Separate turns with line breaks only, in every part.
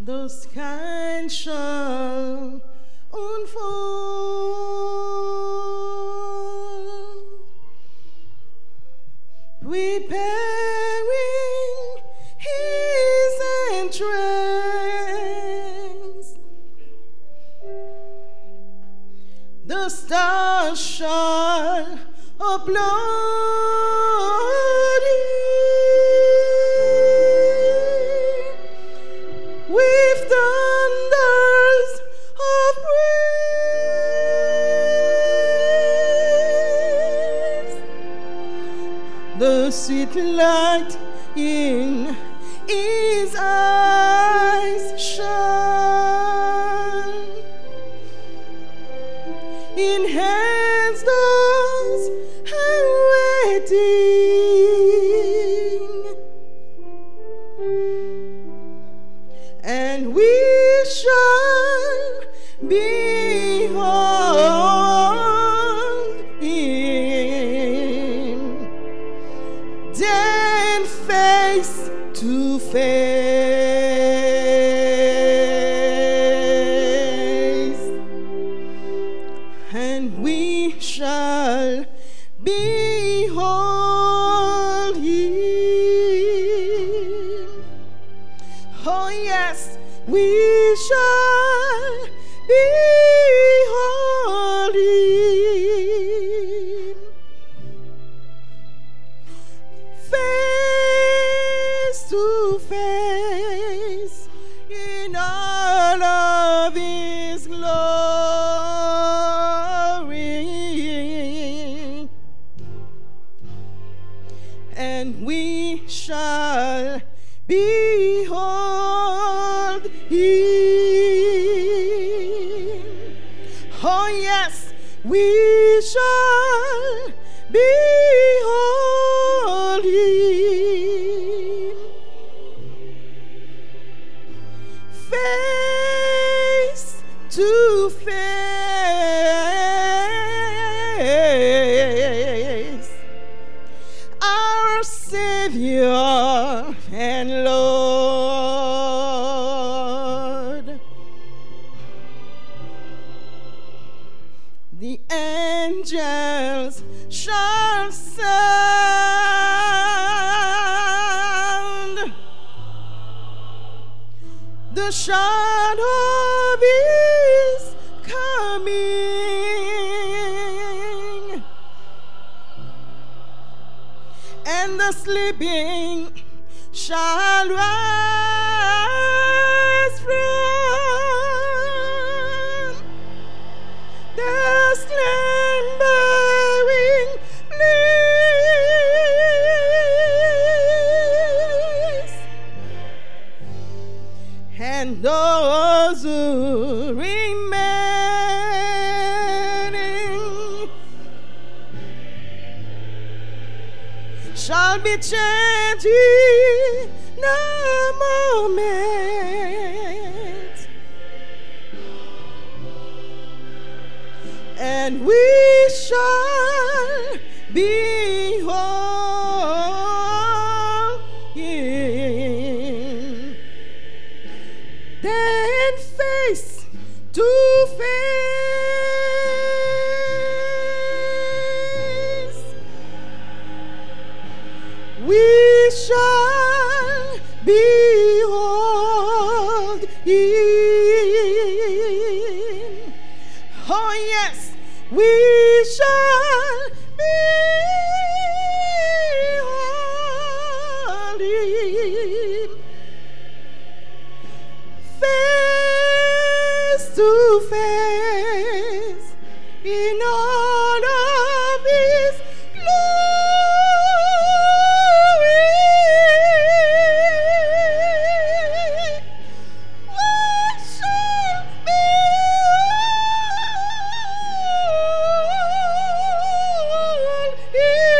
those kind shall unfold, preparing his entrance. The stars shall applaud him with thunders of praise. The sweet light in his eyes shine, in hands those waiting, and we shall behold him then face to face, and we shall behold him. Oh yes, we shall behold him face to face in all of his glory, and we shall behold him. Oh yes, we shall behold him face to face, our Savior and Lord. The angels shall sound the shout of his coming, and the sleeping shall rise from the slumbering place, and those who remaining shall be changed in a moment, and we shall behold him then face to face. We shall behold him. Oh yes, we shall behold him face to face in all of his glory. We shall behold him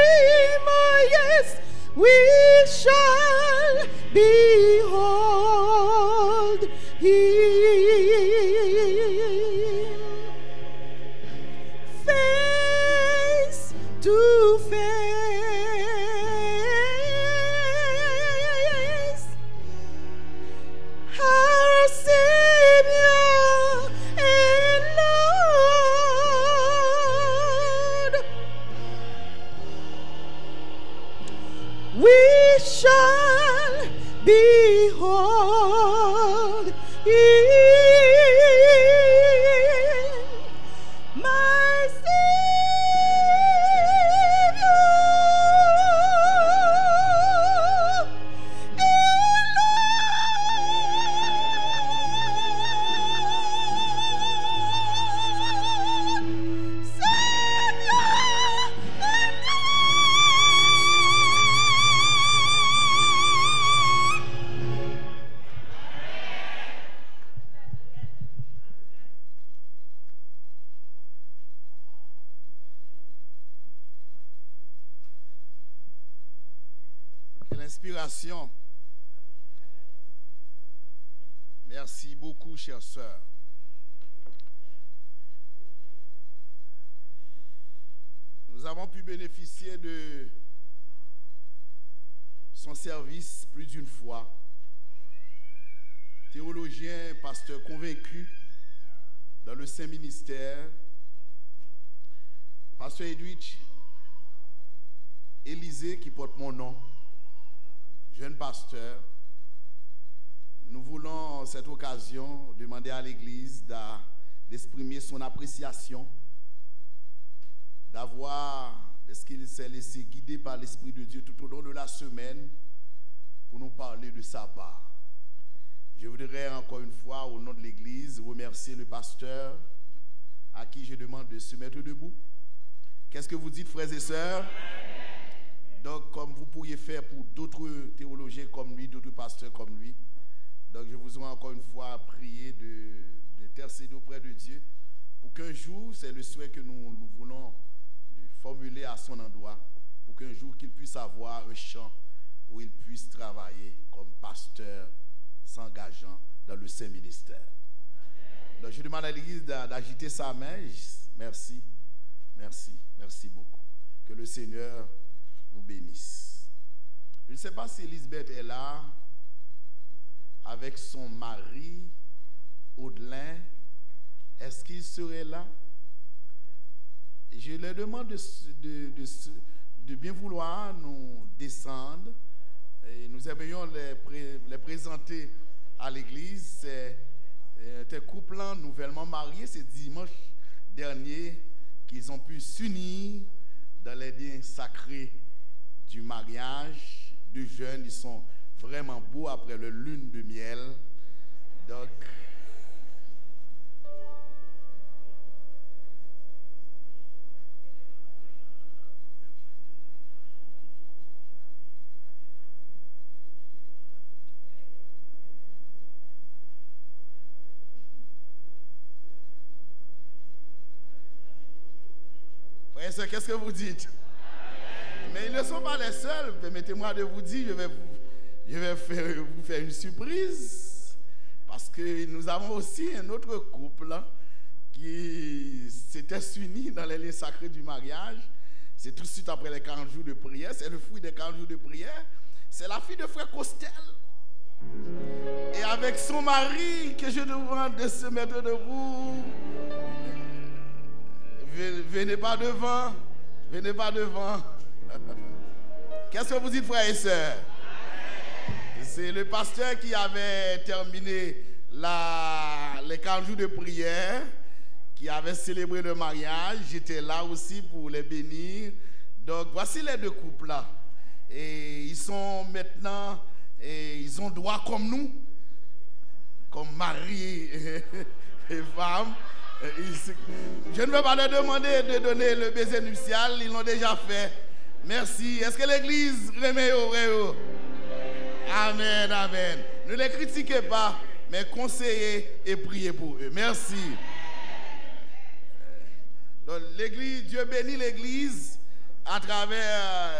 l'inspiration. Merci beaucoup, chère sœur. Nous avons pu bénéficier de son service plus d'une fois. Théologien, pasteur convaincu dans le Saint-Ministère, pasteur Edwidge Élisée, qui porte mon nom, jeune pasteur. Nous voulons, en cette occasion, demander à l'Église d'exprimer son appréciation, est-ce qu'il s'est laissé guider par l'Esprit de Dieu tout au long de la semaine pour nous parler de sa part. Je voudrais encore une fois, au nom de l'Église, remercier le pasteur à qui je demande de se mettre debout. Qu'est-ce que vous dites, frères et sœurs? Donc, comme vous pourriez faire pour d'autres théologiens comme lui, d'autres pasteurs comme lui. Donc, je vous ai encore une fois prié d'intercéder auprès de Dieu pour qu'un jour, c'est le souhait que nous voulons formuler à son endroit, pour qu'un jour qu'il puisse avoir un champ où il puisse travailler comme pasteur s'engageant dans le Saint-Ministère. Donc, je demande à l'Église d'agiter sa main. Merci, merci, merci beaucoup. Que le Seigneur vous bénisse. Je ne sais pas si Elisabeth est là avec son mari Audelin. Est-ce qu'il serait là? Je leur demande de bien vouloir nous descendre. Et nous aimerions les présenter à l'église. C'est un couple nouvellement marié. C'est dimanche dernier qu'ils ont pu s'unir dans les liens sacrés du mariage. Deux jeunes, ils sont vraiment beaux après le lune de miel. Donc, qu'est-ce que vous dites? Mais ils ne sont pas les seuls. Permettez-moi de vous dire, je vais vous faire une surprise. Parce que nous avons aussi un autre couple qui s'était uni dans les liens sacrés du mariage. C'est tout de suite après les 40 jours de prière. C'est le fruit des 40 jours de prière. C'est la fille de frère Costel. Et avec son mari que je demande de se mettre debout. Venez pas devant. Venez pas devant. Qu'est-ce que vous dites, frères et sœurs? C'est le pasteur qui avait terminé les 40 jours de prière, qui avait célébré le mariage. J'étais là aussi pour les bénir. Donc, voici les deux couples là. Et ils sont maintenant, ils ont droit comme nous, comme mari et femme. Je ne vais pas leur demander de donner le baiser nuptial, ils l'ont déjà fait. Merci. Est-ce que l'église remet au réo? Amen, amen. Ne les critiquez pas, mais conseillez et priez pour eux. Merci. Donc, l'église, Dieu bénit l'église à travers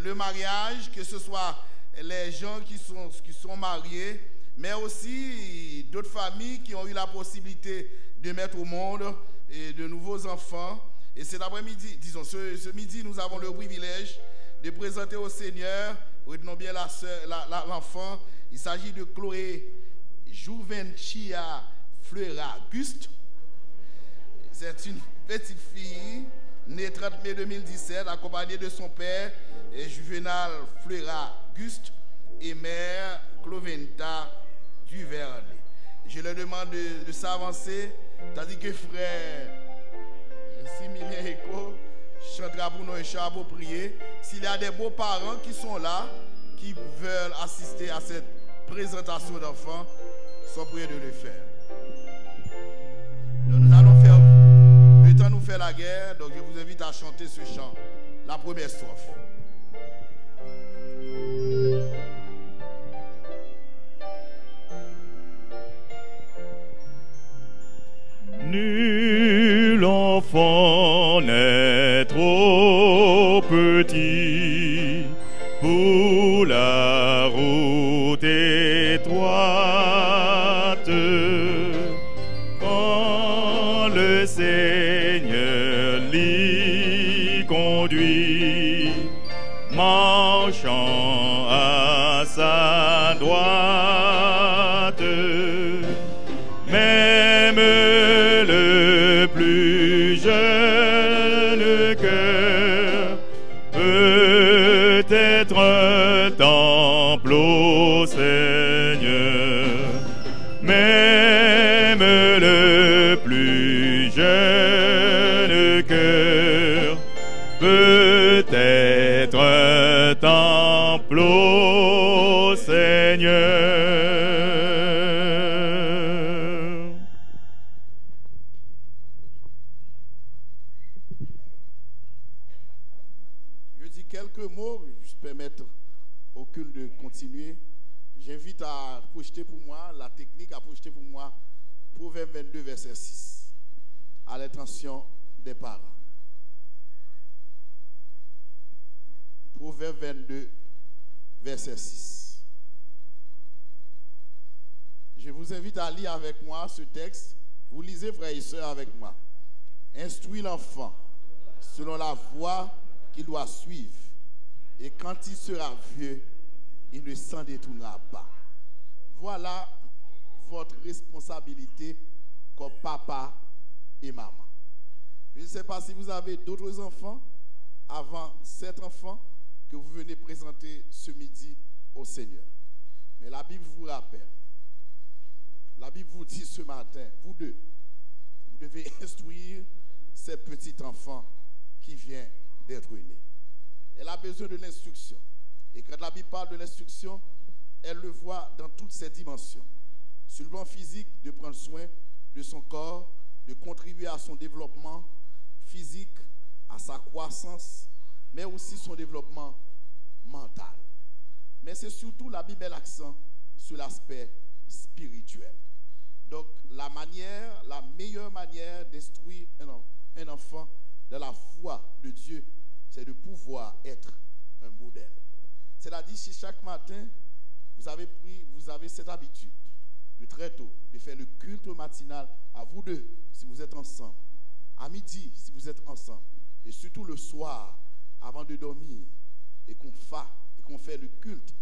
le mariage, que ce soit les gens qui sont mariés, mais aussi d'autres familles qui ont eu la possibilité de mettre au monde de nouveaux enfants. Et cet après-midi, disons, ce midi, nous avons le privilège de présenter au Seigneur, retenons bien l'enfant, il s'agit de Chloé Juventia Fleura Guste. C'est une petite fille, née 30 mai 2017, accompagnée de son père, Juvenal Fleura Guste, et mère Cloventa Duvernay. Je leur demande de s'avancer, tandis que frère Similien Eco chantera pour nous un chant pour prier. S'il y a des beaux-parents qui sont là, qui veulent assister à cette présentation d'enfants, soyez priés de le faire. Donc nous allons faire, le temps nous fait la guerre, donc je vous invite à chanter ce chant, la première strophe.
Nul enfant n'est trop petit pour la le Seigneur l'y conduit, marchant à sa droite. Même le plus jeune cœur peut être un temple au Seigneur. Même le plus jeune cœur peut être un temple au Seigneur.
Je dis quelques mots, je peux permettre au culte de continuer. J'invite à projeter pour moi, la technique à projeter pour moi, Proverbe 22, verset 6, à l'intention des parents. Proverbe 22, verset 6. Je vous invite à lire avec moi ce texte. Vous lisez, frères et sœurs, avec moi. Instruis l'enfant selon la voie qu'il doit suivre. Et quand il sera vieux, il ne s'en détournera pas. Voilà votre responsabilité comme papa et maman. Je ne sais pas si vous avez d'autres enfants avant cet enfant que vous venez présenter ce midi au Seigneur. Mais la Bible vous rappelle, la Bible vous dit ce matin, vous deux, vous devez instruire ces petits enfants qui vient d'être né. Elle a besoin de l'instruction. Et quand la Bible parle de l'instruction, elle le voit dans toutes ses dimensions. Sur le plan physique, de prendre soin de son corps, de contribuer à son développement physique, à sa croissance, mais aussi son développement mental. Mais c'est surtout, la Bible met l'accent sur l'aspect spirituel. Donc, la meilleure manière d'instruire un enfant dans la foi de Dieu, c'est de pouvoir être un modèle. C'est-à-dire, si chaque matin, vous avez cette habitude de très tôt, de faire le culte matinal à vous deux, si vous êtes ensemble, à midi, si vous êtes ensemble, et surtout le soir, avant de dormir, et qu'on fait le culte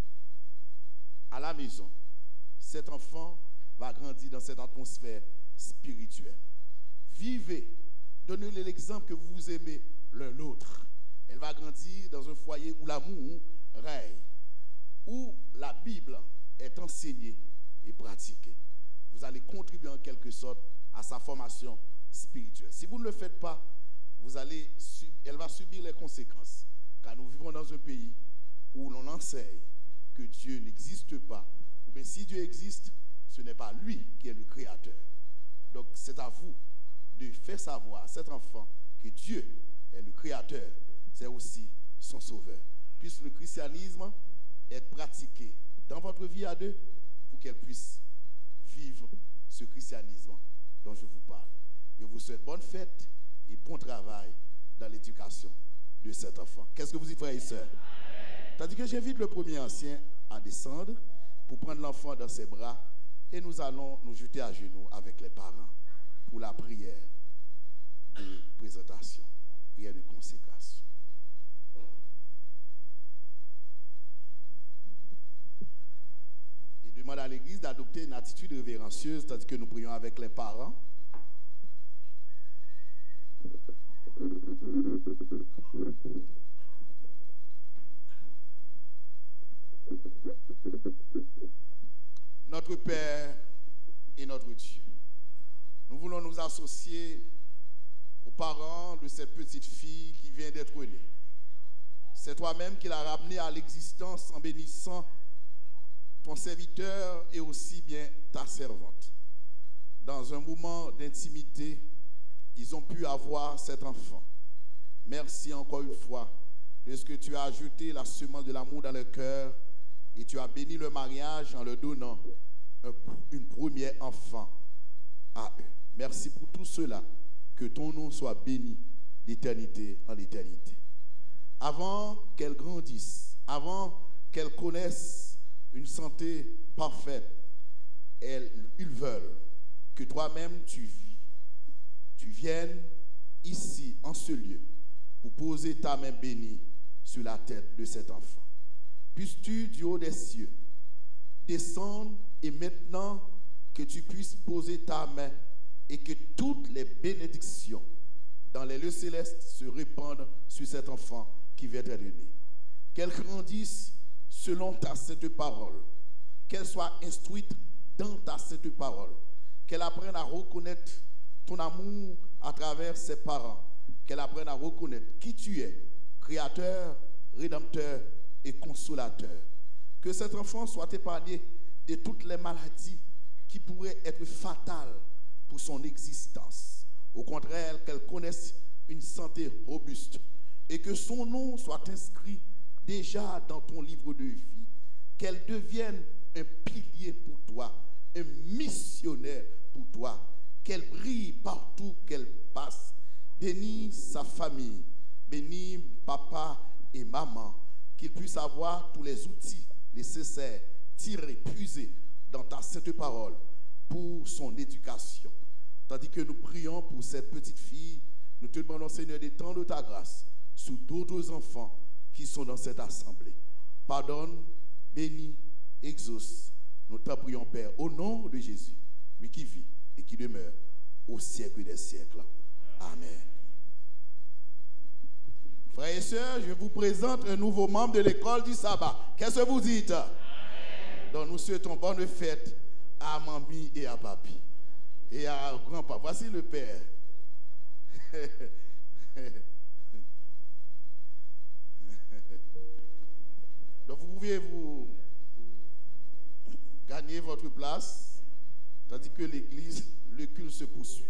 à la maison, cet enfant va grandir dans cette atmosphère spirituelle. Vivez, donnez-lui l'exemple que vous aimez l'un l'autre. Elle va grandir dans un foyer où l'amour règne, où la Bible est enseignée et pratiquée. Vous allez contribuer en quelque sorte à sa formation spirituelle. Si vous ne le faites pas, elle va subir les conséquences. Car nous vivons dans un pays où l'on enseigne que Dieu n'existe pas. Ou bien si Dieu existe, ce n'est pas lui qui est le créateur. Donc c'est à vous de faire savoir à cet enfant que Dieu est le créateur, c'est aussi son sauveur. Puisse le christianisme être pratiqué dans votre vie à deux pour qu'elle puisse vivre ce christianisme dont je vous parle. Je vous souhaite bonne fête et bon travail dans l'éducation de cet enfant. Qu'est-ce que vous dites, frères et sœurs? Tandis que j'invite le premier ancien à descendre pour prendre l'enfant dans ses bras et nous allons nous jeter à genoux avec les parents pour la prière de présentation, prière de consécration. Et demande à l'Église d'adopter une attitude révérencieuse tandis que nous prions avec les parents. Notre Père et notre Dieu, nous voulons nous associer aux parents de cette petite fille qui vient d'être née. C'est toi-même qui l'as ramenée à l'existence en bénissant ton serviteur et aussi bien ta servante. Dans un moment d'intimité, ils ont pu avoir cet enfant. Merci encore une fois de ce que tu as ajouté la semence de l'amour dans leur cœur et tu as béni le mariage en leur donnant une première enfant à eux. Merci pour tout cela. Que ton nom soit béni d'éternité en éternité. Avant qu'elle grandisse, avant qu'elle connaisse une santé parfaite, ils veulent que toi-même tu tu viennes ici, en ce lieu, pour poser ta main bénie sur la tête de cet enfant. Puisses-tu, du haut des cieux, descendre et maintenant que tu puisses poser ta main et que toutes les bénédictions dans les lieux célestes se répandent sur cet enfant qui vient d'être né. Qu'elle grandisse selon ta sainte parole, qu'elle soit instruite dans ta sainte parole, qu'elle apprenne à reconnaître ton amour à travers ses parents, qu'elle apprenne à reconnaître qui tu es, créateur, rédempteur et consolateur. Que cet enfant soit épargné de toutes les maladies qui pourraient être fatales pour son existence. Au contraire, qu'elle connaisse une santé robuste et que son nom soit inscrit déjà dans ton livre de vie. Qu'elle devienne un pilier pour toi, un missionnaire pour toi. Qu'elle brille partout qu'elle passe. Bénis sa famille, bénis papa et maman, qu'ils puissent avoir tous les outils nécessaires, tirés, puisés dans ta sainte parole pour son éducation. Tandis que nous prions pour cette petite fille, nous te demandons, Seigneur, d'étendre de ta grâce sur d'autres enfants qui sont dans cette assemblée. Pardonne, bénis, exauce. Nous t'en prions, Père, au nom de Jésus, lui qui vit et qui demeure au siècle des siècles. Amen. Frères et sœurs, je vous présente un nouveau membre de l'école du sabbat. Qu'est-ce que vous dites? Amen. Donc nous souhaitons bonne fête à mamie et à papi. Et à grand-papa. Voici le père. Donc vous pouvez vous gagner votre place, tandis que l'église, le culte se poursuit.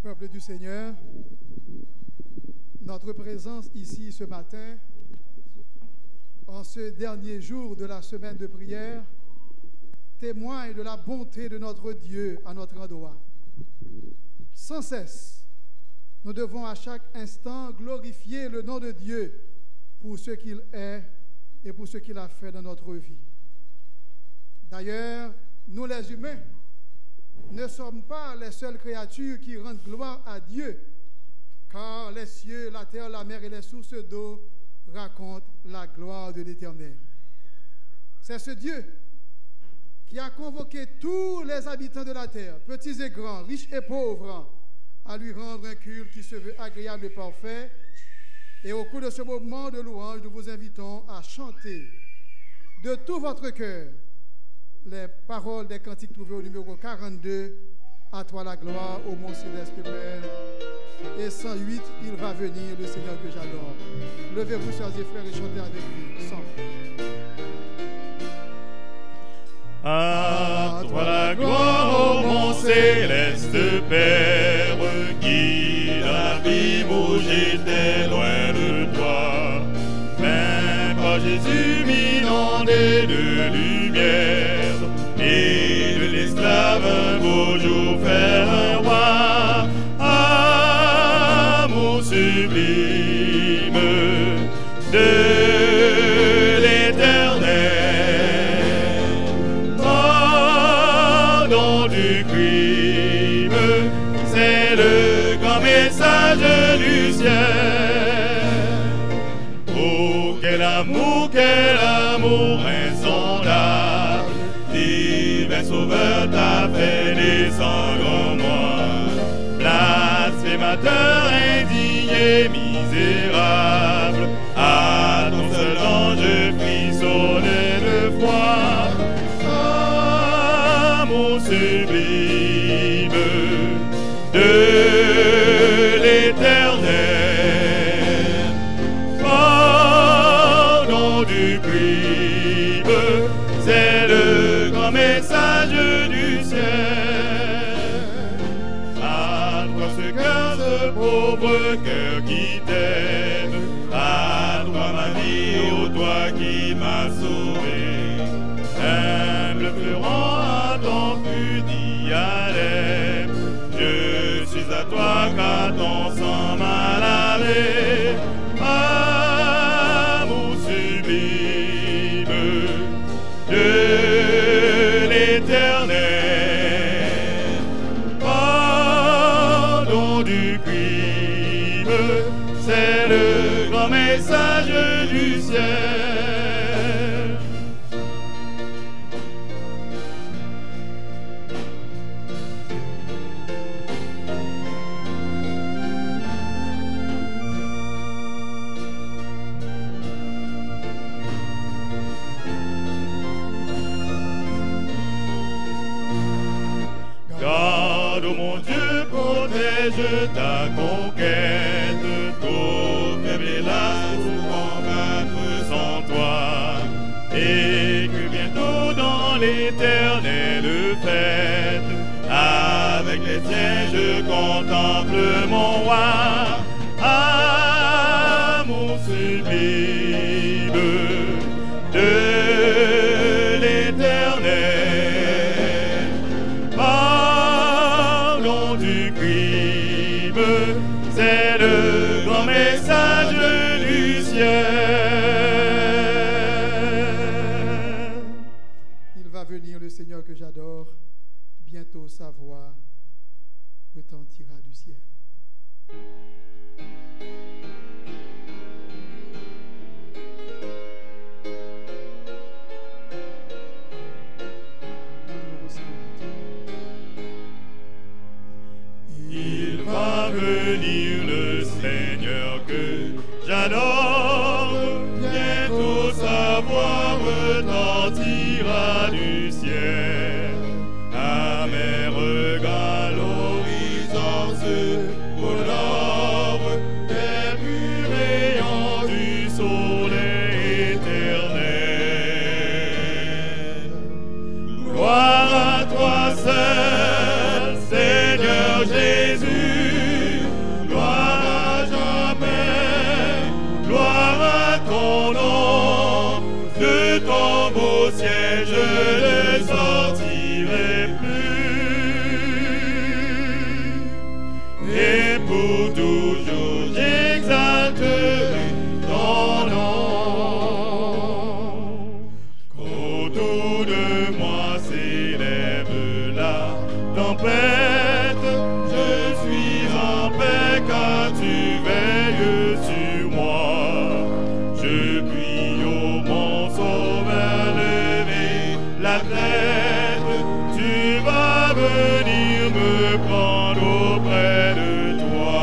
Peuple du Seigneur, notre présence ici ce matin, en ce dernier jour de la semaine de prière, témoigne de la bonté de notre Dieu à notre endroit. Sans cesse, nous devons à chaque instant glorifier le nom de Dieu pour ce qu'il est et pour ce qu'il a fait dans notre vie. D'ailleurs, nous les humains, ne sommes pas les seules créatures qui rendent gloire à Dieu, car les cieux, la terre, la mer et les sources d'eau racontent la gloire de l'Éternel. C'est ce Dieu qui a convoqué tous les habitants de la terre, petits et grands, riches et pauvres, à lui rendre un culte qui se veut agréable et parfait. Et au cours de ce moment de louange, nous vous invitons à chanter de tout votre cœur les paroles des cantiques trouvées au numéro 42, à toi la gloire, ô mon céleste Père. Et 108, il va venir, le Seigneur que j'adore. Levez-vous, chers et frères, et chantez avec lui. 100.
À toi la gloire, ô mon céleste Père, qui dans la vie où j'étais loin de toi. Même par Jésus m'inondé de lumière, et de l'esclave un beau jour faire un roi. Amour sublime de l'Éternel, pardon du crime, c'est le grand message du ciel. Oh, quel amour insondable, divin Sauveur t'a fait descendre en moi. Blasphémateur, indigne et misérable, à ton seul nom je frissonnais de foi. Amour sublime de l'Éternel, pardon du crime, c'est le grand message messages du ciel. À toi ce cœur, ce pauvre cœur qui t'aime. À toi ma vie, ô toi qui m'as sauvé. Humble pleurant à ton pudique Alem. Je suis à toi car ton sang m'a lavé. Amour sublime de l'Éternel, pardon du crime, c'est le grand message du ciel. Garde, oh mon Dieu, protège ta conquête, trop faible hélas pour combattre sans toi, et que bientôt dans l'éternelle fête, avec les tiens je contemple mon roi. Amour sublime de l'Éternel, pardon du crime, c'est le grand message du ciel.
Il va venir le Seigneur que j'adore, bientôt sa voix retentira du ciel.
Il va venir le Seigneur que j'adore, bientôt sa voix retentira du ciel. À mes regards l'horizon se colore des purs rayons du soleil éternel. Gloire à toi seul, Seigneur Jésus, gloire à jamais, gloire à ton nom, de ton beau ciel je ne sortirai plus, et pour toujours j'exalterai ton nom. Qu'autour de moi s'élève la tempête, je suis en paix car tu veilles sur moi. Je prie au mon sauveur, lever la tête, tu vas venir me prendre auprès de toi.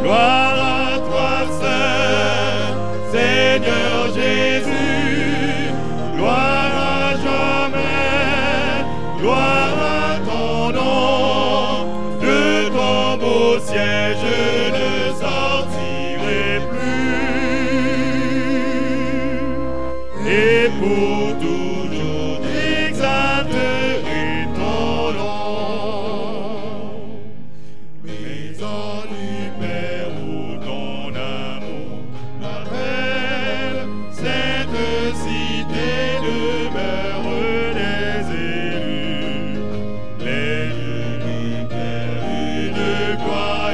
Gloire à toi seul, Seigneur Jésus, gloire à jamais, gloire à ton nom, de ton beau ciel je ne sortirai plus, et pour toujours j'exalterai ton nom. Maison du Père où ton amour m'appelle, cette cité demeure des élus, les lieux d'éclair, une gloire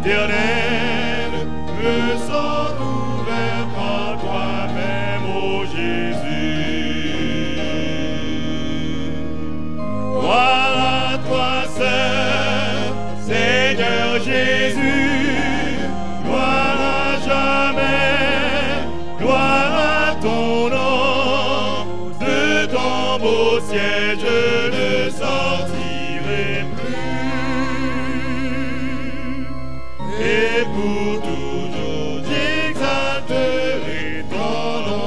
éternelle me sont ouverts par toi-même, ô Jésus. Gloire à toi seul, Seigneur Jésus, gloire à jamais, gloire à ton nom, de ton beau ciel je ne sortirai plus, et pour toujours j'exalterai ton nom.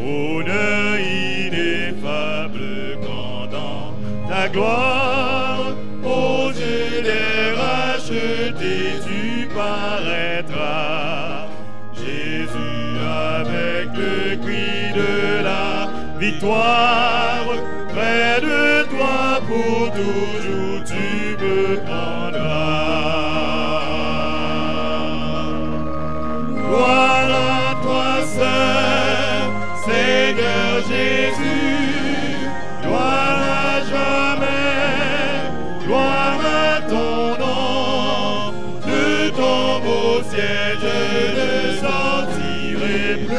Honneur ineffable quand dans ta gloire, aux yeux des rages racheté, tu paraîtras. Jésus, avec le cri de la victoire, près de toi pour toujours tu me prendras. Gloire à toi seul, Seigneur Jésus, gloire à jamais, gloire à ton nom, de ton beau ciel je ne sortirai plus.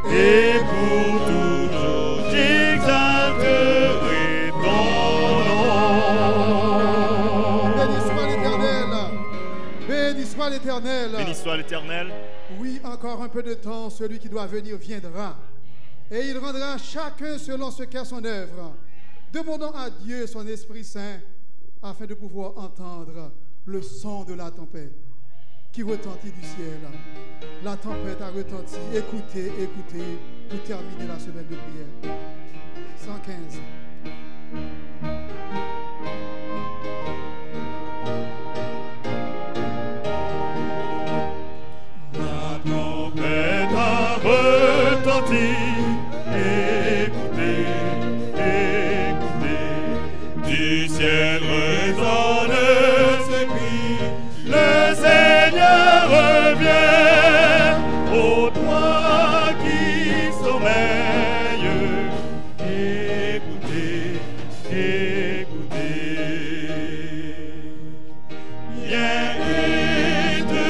Et pour toujours j'exalterai ton nom.
Béni soit l'Éternel. Béni soit l'Éternel.
Béni soit l'Éternel.
Oui, encore un peu de temps, celui qui doit venir viendra. Et il rendra chacun selon ce qu'est son œuvre. Demandons à Dieu son Esprit Saint afin de pouvoir entendre le son de la tempête qui retentit du ciel. La tempête a retenti. Écoutez, écoutez, pour terminer la semaine de prière. 115.
La tempête a retenti. Écoutez, écoutez, du ciel résonne ce cri. Le Seigneur revient, ô toi qui sommeilles. Écoutez, écoutez. Viens et te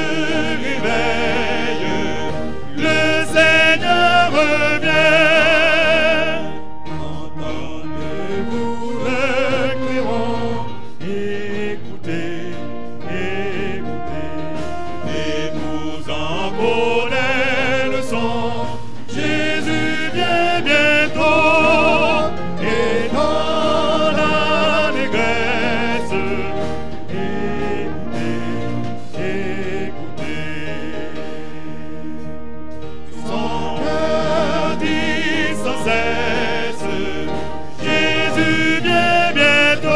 réveille, le Seigneur revient. Entendez-vous le clairon? Écoutez, écoutez. Et vous en connaissez le son. Jésus vient bientôt. Et dans l'allégresse, écoutez, écoutez. Son cœur dit sans cesse, Jésus vient bientôt.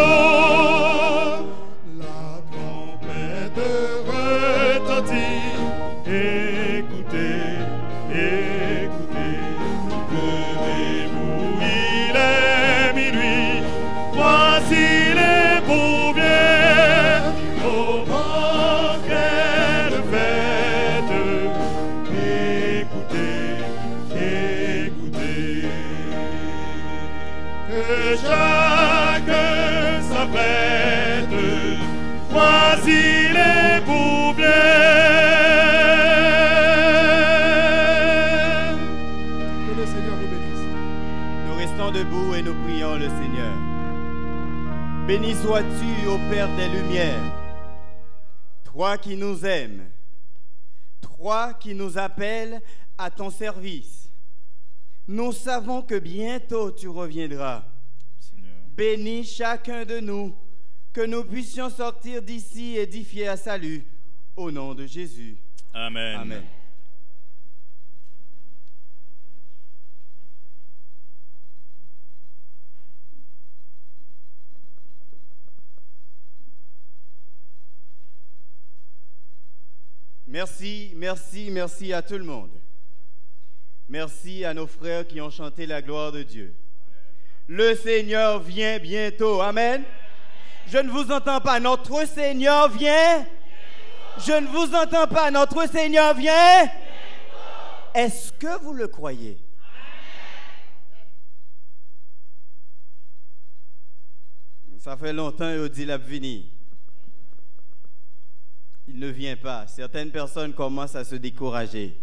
La trompette retentit. Écoutez, écoutez. Levez-vous, il est minuit. Voici l'époux vient. Au vent quelle fête. Écoutez, écoutez. Que chacun s'apprête. Voici l'époux vient.
Que le Seigneur vous bénisse.
Nous restons debout et nous prions le Seigneur. Béni sois-tu, ô Père des Lumières, toi qui nous aimes, toi qui nous appelles à ton service. Nous savons que bientôt tu reviendras.
Seigneur.
Bénis chacun de nous, que nous puissions sortir d'ici édifiés à salut, au nom de Jésus.
Amen.
Amen. Merci, merci, merci à tout le monde. Merci à nos frères qui ont chanté la gloire de Dieu. Le Seigneur vient bientôt. Amen. Je ne vous entends pas. Notre Seigneur vient. Je ne vous entends pas. Notre Seigneur vient. Est-ce que vous le croyez? Ça fait longtemps qu'il dit la venir. Il ne vient pas. Certaines personnes commencent à se décourager.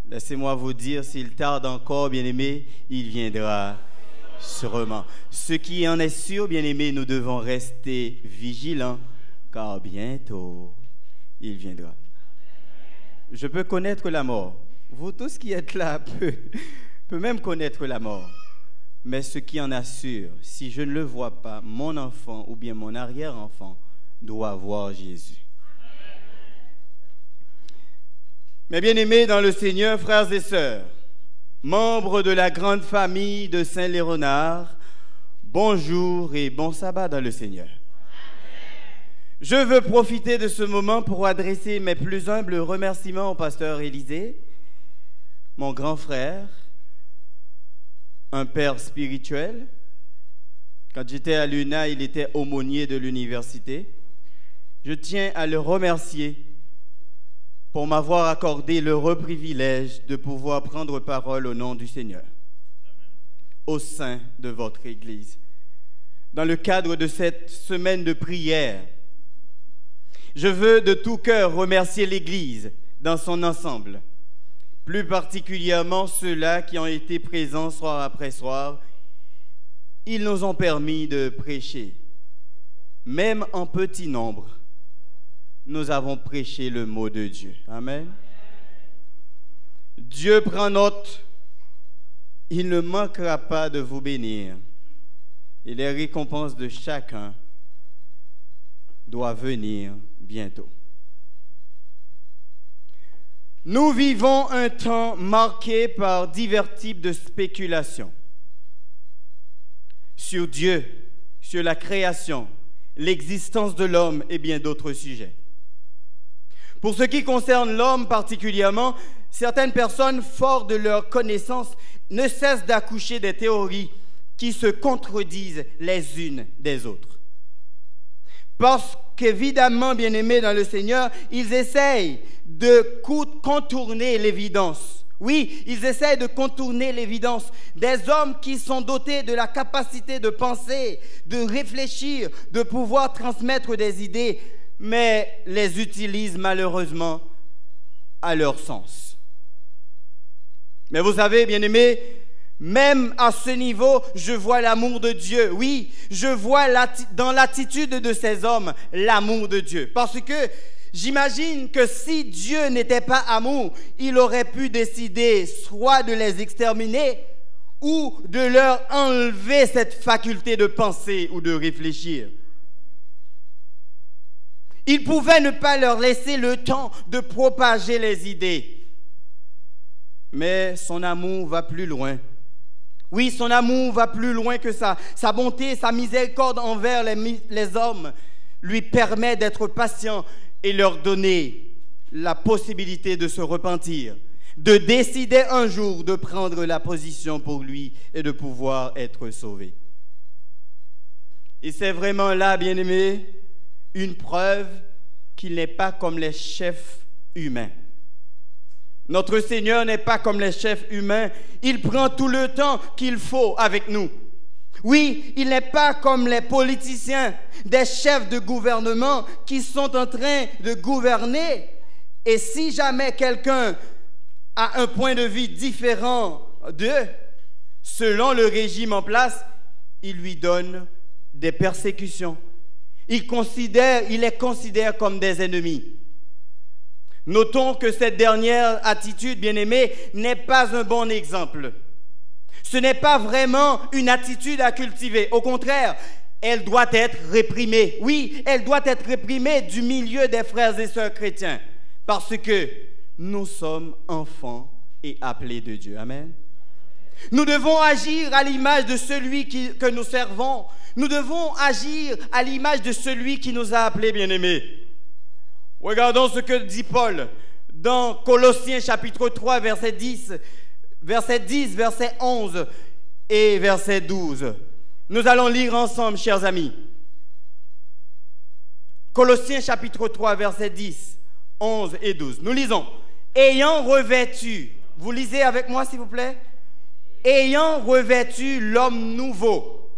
Laissez-moi vous dire, s'il tarde encore, bien-aimé, il viendra sûrement. Ce qui en est sûr, bien-aimé, nous devons rester vigilants, car bientôt, il viendra. Je peux connaître la mort. Vous tous qui êtes là peut même connaître la mort. Mais ce qui en assure, si je ne le vois pas, mon enfant ou bien mon arrière-enfant doit voir Jésus. Mes bien-aimés dans le Seigneur, frères et sœurs, membres de la grande famille de Saint-Léonard, Bonjour et bon sabbat dans le Seigneur. Je veux profiter de ce moment pour adresser mes plus humbles remerciements au pasteur Élisée, mon grand frère, un père spirituel. Quand j'étais à l'UNA, il était aumônier de l'université. Je tiens à le remercier pour m'avoir accordé l'heureux privilège de pouvoir prendre parole au nom du Seigneur au sein de votre Église. Dans le cadre de cette semaine de prière, je veux de tout cœur remercier l'Église dans son ensemble, plus particulièrement ceux-là qui ont été présents soir après soir. Ils nous ont permis de prêcher. Même en petit nombre, nous avons prêché le mot de Dieu. Amen. Dieu prend note. Il ne manquera pas de vous bénir. Et les récompenses de chacun doivent venir bientôt. Nous vivons un temps marqué par divers types de spéculations sur Dieu, sur la création, l'existence de l'homme et bien d'autres sujets. Pour ce qui concerne l'homme particulièrement, certaines personnes, fortes de leur connaissance, ne cessent d'accoucher des théories qui se contredisent les unes des autres. Parce qu'évidemment, bien-aimés dans le Seigneur, ils essayent de contourner l'évidence. Oui, ils essayent de contourner l'évidence. Des hommes qui sont dotés de la capacité de penser, de réfléchir, de pouvoir transmettre des idées, mais les utilisent malheureusement à leur sens. Mais vous savez, bien-aimés, même à ce niveau, je vois l'amour de Dieu. Oui, je vois dans l'attitude de ces hommes l'amour de Dieu. Parce que j'imagine que si Dieu n'était pas amour, il aurait pu décider soit de les exterminer ou de leur enlever cette faculté de penser ou de réfléchir. Il pouvait ne pas leur laisser le temps de propager les idées. Mais son amour va plus loin. Oui, son amour va plus loin que ça. Sa bonté, sa miséricorde envers les hommes lui permet d'être patient et leur donner la possibilité de se repentir, de décider un jour de prendre la position pour lui et de pouvoir être sauvé. Et c'est vraiment là, bien-aimés, une preuve qu'il n'est pas comme les chefs humains. Notre Seigneur n'est pas comme les chefs humains. Il prend tout le temps qu'il faut avec nous. Oui, il n'est pas comme les politiciens, des chefs de gouvernement qui sont en train de gouverner. Et si jamais quelqu'un a un point de vue différent d'eux, selon le régime en place, il lui donne des persécutions. Il les considère comme des ennemis. Notons que cette dernière attitude, bien-aimée, n'est pas un bon exemple. Ce n'est pas vraiment une attitude à cultiver. Au contraire, elle doit être réprimée. Oui, elle doit être réprimée du milieu des frères et sœurs chrétiens. Parce que nous sommes enfants et appelés de Dieu. Amen. Nous devons agir à l'image de celui que nous servons. Nous devons agir à l'image de celui qui nous a appelés, bien-aimés. Regardons ce que dit Paul dans Colossiens chapitre 3, verset 10, verset 11 et verset 12. Nous allons lire ensemble, chers amis. Colossiens chapitre 3, verset 10, 11 et 12. Nous lisons. Ayant revêtu, vous lisez avec moi s'il vous plaît. Ayant revêtu l'homme nouveau,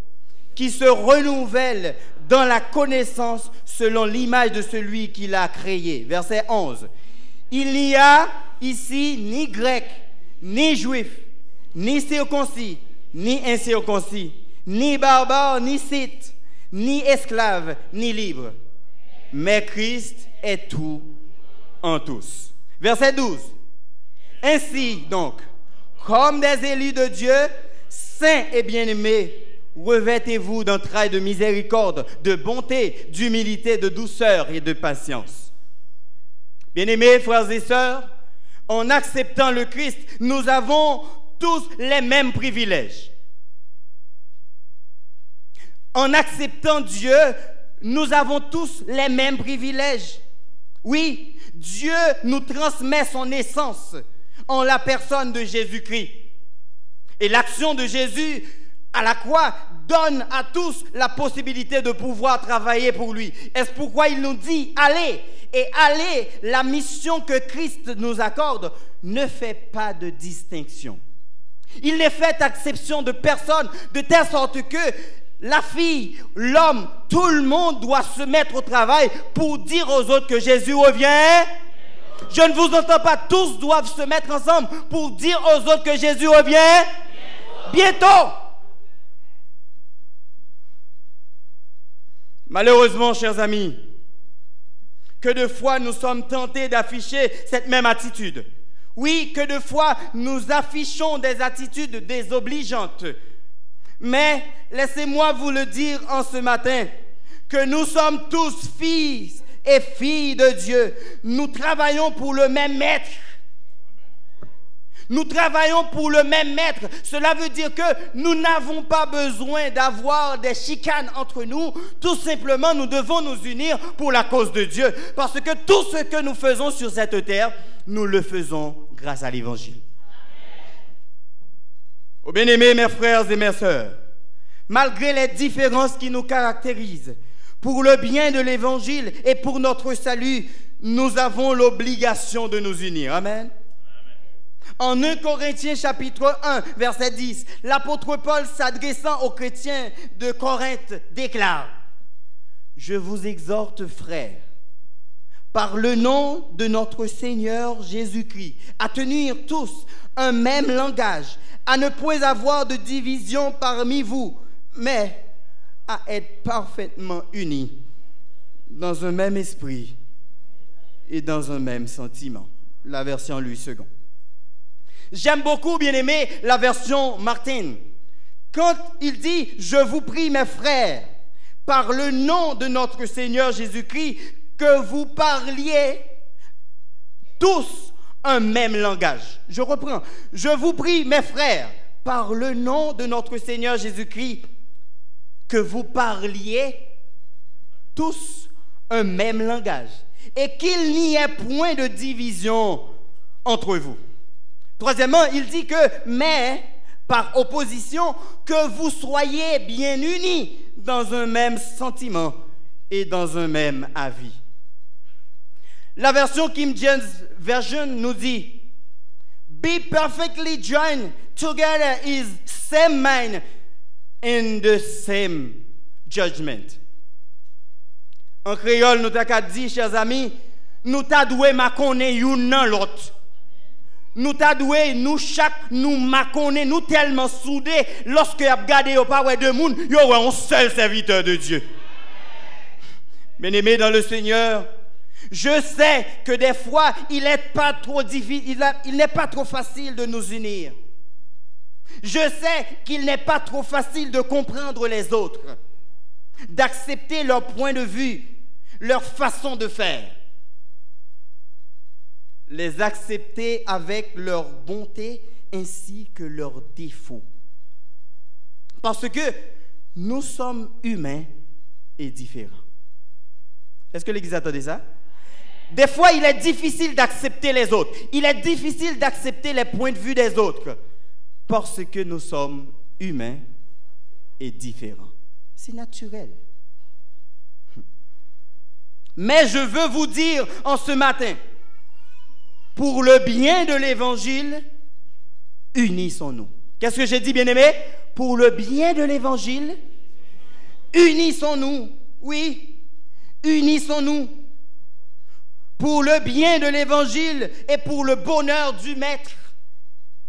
qui se renouvelle dans la connaissance selon l'image de celui qui l'a créé. Verset 11. Il n'y a ici ni grec, ni juif, ni circoncis, ni incirconcis, ni barbare, ni scythe, ni esclave, ni libre. Mais Christ est tout en tous. Verset 12. Ainsi donc, comme des élus de Dieu, saints et bien-aimés, revêtez-vous d'entrailles de miséricorde, de bonté, d'humilité, de douceur et de patience. Bien-aimés, frères et sœurs, en acceptant le Christ, nous avons tous les mêmes privilèges. En acceptant Dieu, nous avons tous les mêmes privilèges. Oui, Dieu nous transmet son essence en la personne de Jésus-Christ. Et l'action de Jésus à la croix donne à tous la possibilité de pouvoir travailler pour lui. Est-ce pourquoi il nous dit « Allez ». Et allez, la mission que Christ nous accorde ne fait pas de distinction. Il ne fait exception de personne, de telle sorte que la fille, l'homme, tout le monde doit se mettre au travail pour dire aux autres que Jésus revient. Je ne vous entends pas, tous doivent se mettre ensemble pour dire aux autres que Jésus revient. Bientôt. Malheureusement, chers amis, que de fois nous sommes tentés d'afficher cette même attitude. Oui, que de fois nous affichons des attitudes désobligeantes. Mais laissez-moi vous le dire en ce matin, que nous sommes tous fils et filles de Dieu. Nous travaillons pour le même maître. Nous travaillons pour le même maître. Cela veut dire que nous n'avons pas besoin d'avoir des chicanes entre nous. Tout simplement, nous devons nous unir pour la cause de Dieu. Parce que tout ce que nous faisons sur cette terre, nous le faisons grâce à l'Évangile. Oh bien-aimés, mes frères et mes sœurs, malgré les différences qui nous caractérisent, pour le bien de l'Évangile et pour notre salut, nous avons l'obligation de nous unir. Amen. En 1 Corinthiens chapitre 1, verset 10, l'apôtre Paul s'adressant aux chrétiens de Corinthe déclare « Je vous exhorte, frères, par le nom de notre Seigneur Jésus-Christ, à tenir tous un même langage, à ne point avoir de division parmi vous, mais à être parfaitement unis dans un même esprit et dans un même sentiment. » La version Louis II. J'aime beaucoup, bien-aimé, la version Martin. Quand il dit « Je vous prie, mes frères, par le nom de notre Seigneur Jésus-Christ, que vous parliez tous un même langage. » Je reprends. « Je vous prie, mes frères, par le nom de notre Seigneur Jésus-Christ, que vous parliez tous un même langage et qu'il n'y ait point de division entre vous. » Troisièmement, il dit que, mais, par opposition, que vous soyez bien unis dans un même sentiment et dans un même avis. La version King James Version nous dit, be perfectly joined together is same mind and the same judgment. En créole, nous t'a dit, chers amis, nous t'a doué ma connaît une dans l'autre. Nous t'a doué, nous chaque, nous maconné, nous tellement soudés, lorsque y a regardé au pas de monde, y a un seul serviteur de Dieu. Bien-aimés dans le Seigneur, je sais que des fois, il n'est pas trop difficile, il n'est pas trop facile de nous unir. Je sais qu'il n'est pas trop facile de comprendre les autres, d'accepter leur point de vue, leur façon de faire. Les accepter avec leur bonté ainsi que leurs défauts. Parce que nous sommes humains et différents. Est-ce que l'Église attendait ça? Des fois, il est difficile d'accepter les autres. Il est difficile d'accepter les points de vue des autres. Parce que nous sommes humains et différents. C'est naturel. Mais je veux vous dire en ce matin, pour le bien de l'Évangile, unissons-nous. Qu'est-ce que j'ai dit, bien-aimé? Pour le bien de l'Évangile, unissons-nous. Oui, unissons-nous. Pour le bien de l'Évangile et pour le bonheur du Maître,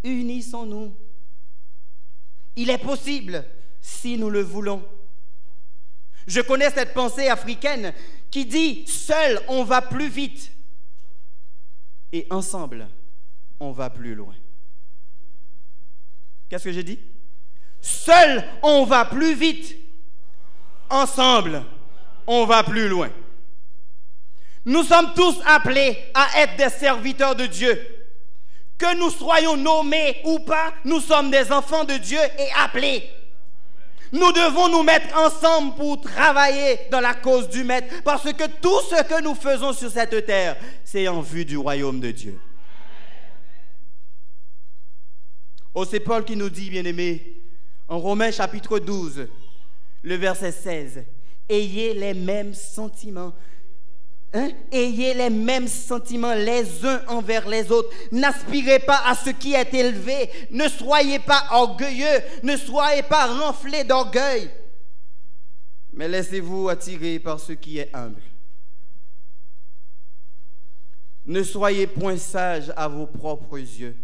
unissons-nous. Il est possible si nous le voulons. Je connais cette pensée africaine qui dit « Seul, on va plus vite. » Et ensemble, on va plus loin. Qu'est-ce que j'ai dit? Seul, on va plus vite. Ensemble, on va plus loin. Nous sommes tous appelés à être des serviteurs de Dieu. Que nous soyons nommés ou pas, nous sommes des enfants de Dieu et appelés. Nous devons nous mettre ensemble pour travailler dans la cause du Maître, parce que tout ce que nous faisons sur cette terre, c'est en vue du royaume de Dieu. Oh, c'est Paul qui nous dit, bien-aimés, en Romains chapitre 12, le verset 16, « Ayez les mêmes sentiments. » Ayez les mêmes sentiments les uns envers les autres. N'aspirez pas à ce qui est élevé. Ne soyez pas orgueilleux. Ne soyez pas renflés d'orgueil. Mais laissez-vous attirer par ce qui est humble. Ne soyez point sages à vos propres yeux.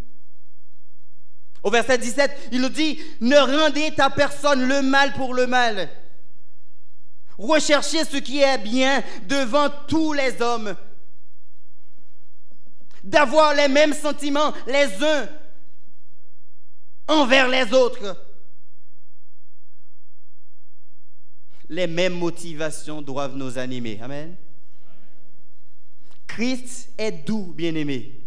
Au verset 17, il nous dit, ne rendez à personne le mal pour le mal. Recherchez ce qui est bien devant tous les hommes. D'avoir les mêmes sentiments les uns envers les autres. Les mêmes motivations doivent nous animer. Amen. Christ est doux, bien-aimé.